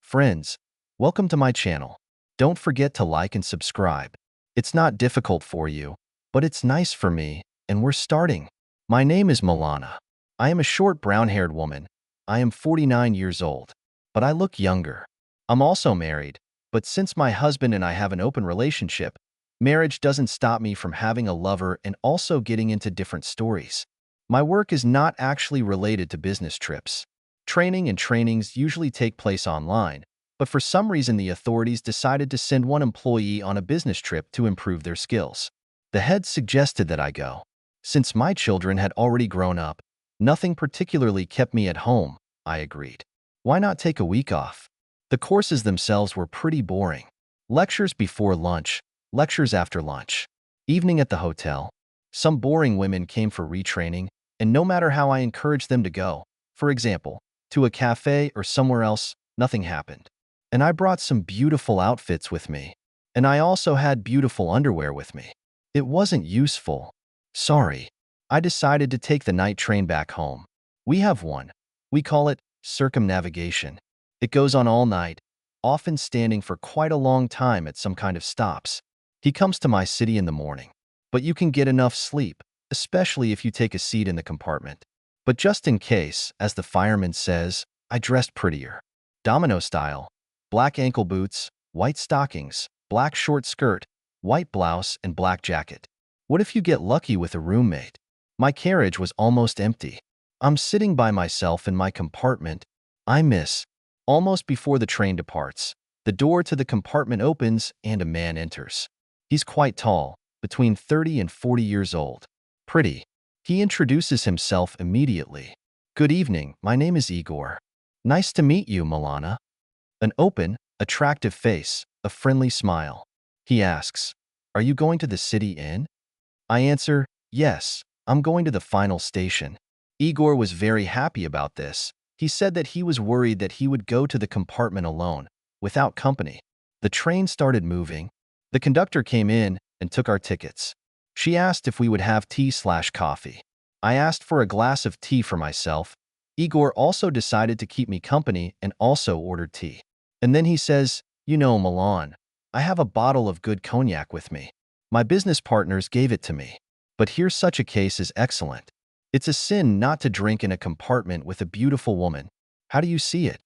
Friends, welcome to my channel. Don't forget to like and subscribe. It's not difficult for you, but it's nice for me, and we're starting. My name is Milana. I am a short brown-haired woman. I am 49 years old, but I look younger. I'm also married, but since my husband and I have an open relationship, marriage doesn't stop me from having a lover and also getting into different stories. My work is not actually related to business trips. Training and trainings usually take place online, but for some reason the authorities decided to send one employee on a business trip to improve their skills. The head suggested that I go. Since my children had already grown up, nothing particularly kept me at home. I agreed. Why not take a week off? The courses themselves were pretty boring. Lectures before lunch, lectures after lunch, evening at the hotel. Some boring women came for retraining, and no matter how I encouraged them to go, for example, to a cafe or somewhere else, nothing happened. And I brought some beautiful outfits with me. And I also had beautiful underwear with me. It wasn't useful. Sorry. I decided to take the night train back home. We have one. We call it circumnavigation. It goes on all night, often standing for quite a long time at some kind of stops. He comes to my city in the morning. But you can get enough sleep, especially if you take a seat in the compartment. But just in case, as the fireman says, I dressed prettier. Domino style. Black ankle boots, white stockings, black short skirt, white blouse, and black jacket. What if you get lucky with a roommate? My carriage was almost empty. I'm sitting by myself in my compartment. I miss. Almost before the train departs, the door to the compartment opens and a man enters. He's quite tall, between 30 and 40 years old. Pretty. He introduces himself immediately. Good evening, my name is Igor. Nice to meet you, Milana. An open, attractive face, a friendly smile. He asks, are you going to the city inn? I answer, yes, I'm going to the final station. Igor was very happy about this. He said that he was worried that he would go to the compartment alone, without company. The train started moving. The conductor came in and took our tickets. She asked if we would have tea/coffee. I asked for a glass of tea for myself. Igor also decided to keep me company and also ordered tea. And then he says, you know, Milan, I have a bottle of good cognac with me. My business partners gave it to me. But here such a case is excellent. It's a sin not to drink in a compartment with a beautiful woman. How do you see it?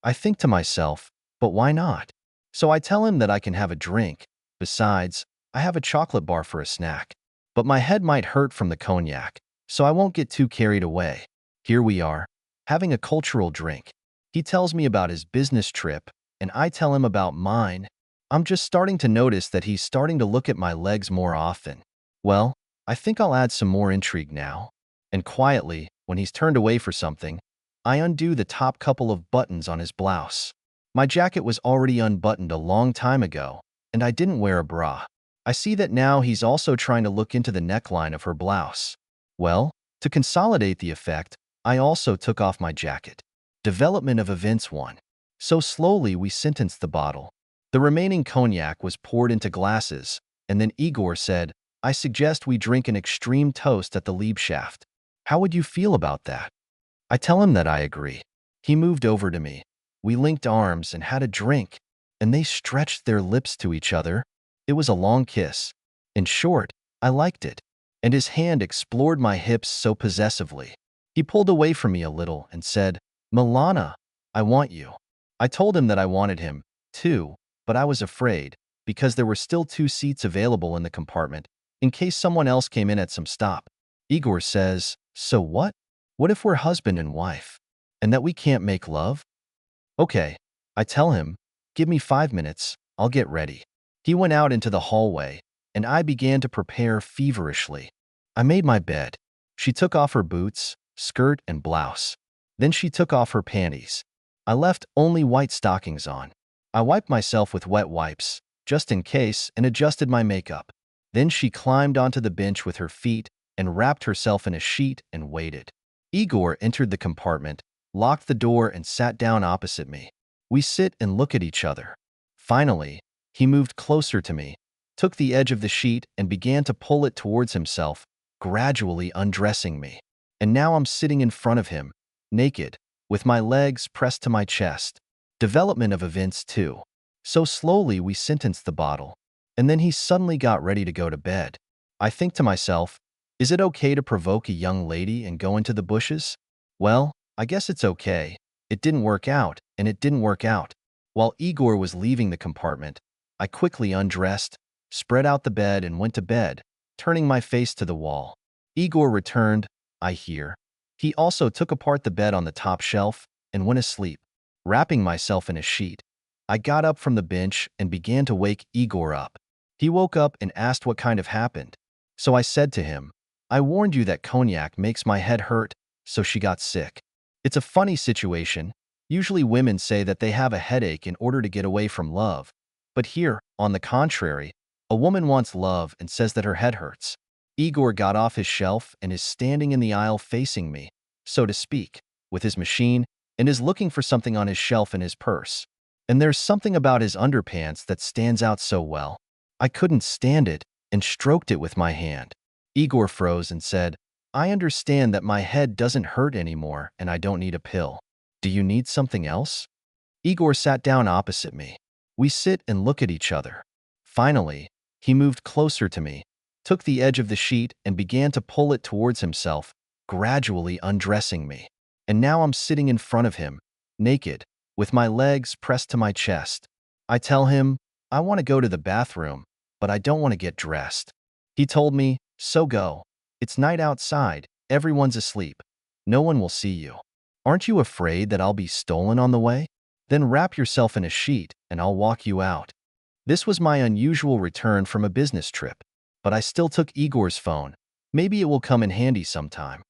I think to myself, but why not? So I tell him that I can have a drink. Besides, I have a chocolate bar for a snack. But my head might hurt from the cognac, so I won't get too carried away. Here we are, having a cultural drink. He tells me about his business trip, and I tell him about mine. I'm just starting to notice that he's starting to look at my legs more often. Well, I think I'll add some more intrigue now. And quietly, when he's turned away for something, I undo the top couple of buttons on his blouse. My jacket was already unbuttoned a long time ago, and I didn't wear a bra. I see that now he's also trying to look into the neckline of her blouse. Well, to consolidate the effect, I also took off my jacket. Development of events 1. So slowly we sentenced the bottle. The remaining cognac was poured into glasses, and then Igor said, I suggest we drink an extreme toast at the Liebschaft. How would you feel about that? I tell him that I agree. He moved over to me. We linked arms and had a drink, and they stretched their lips to each other. It was a long kiss. In short, I liked it, and his hand explored my hips so possessively. He pulled away from me a little and said, Milana, I want you. I told him that I wanted him, too, but I was afraid, because there were still 2 seats available in the compartment, in case someone else came in at some stop. Igor says, so what? What if we're husband and wife, and that we can't make love? Okay, I tell him, give me 5 minutes, I'll get ready. He went out into the hallway, and I began to prepare feverishly. I made my bed. She took off her boots, skirt, and blouse. Then she took off her panties. I left only white stockings on. I wiped myself with wet wipes, just in case, and adjusted my makeup. Then she climbed onto the bench with her feet and wrapped herself in a sheet and waited. Igor entered the compartment, locked the door, and sat down opposite me. We sit and look at each other. Finally, he moved closer to me, took the edge of the sheet and began to pull it towards himself, gradually undressing me. And now I'm sitting in front of him, naked, with my legs pressed to my chest. Development of events too. So slowly we sentenced the bottle, and then he suddenly got ready to go to bed. I think to myself, is it okay to provoke a young lady and go into the bushes? Well, I guess it's okay. It didn't work out, and it didn't work out. While Igor was leaving the compartment, I quickly undressed, spread out the bed, and went to bed, turning my face to the wall. Igor returned, I hear. He also took apart the bed on the top shelf and went asleep, wrapping myself in a sheet. I got up from the bench and began to wake Igor up. He woke up and asked what kind of happened. So I said to him, I warned you that cognac makes my head hurt, so she got sick. It's a funny situation. Usually women say that they have a headache in order to get away from love. But here, on the contrary, a woman wants love and says that her head hurts. Igor got off his shelf and is standing in the aisle facing me, so to speak, with his machine, and is looking for something on his shelf in his purse. And there's something about his underpants that stands out so well. I couldn't stand it and stroked it with my hand. Igor froze and said, I understand that my head doesn't hurt anymore and I don't need a pill. Do you need something else? Igor sat down opposite me. We sit and look at each other. Finally, he moved closer to me, took the edge of the sheet and began to pull it towards himself, gradually undressing me. And now I'm sitting in front of him, naked, with my legs pressed to my chest. I tell him, I want to go to the bathroom, but I don't want to get dressed. He told me, so go. It's night outside, everyone's asleep. No one will see you. Aren't you afraid that I'll be stolen on the way? Then wrap yourself in a sheet and I'll walk you out. This was my unusual return from a business trip, but I still took Igor's phone. Maybe it will come in handy sometime.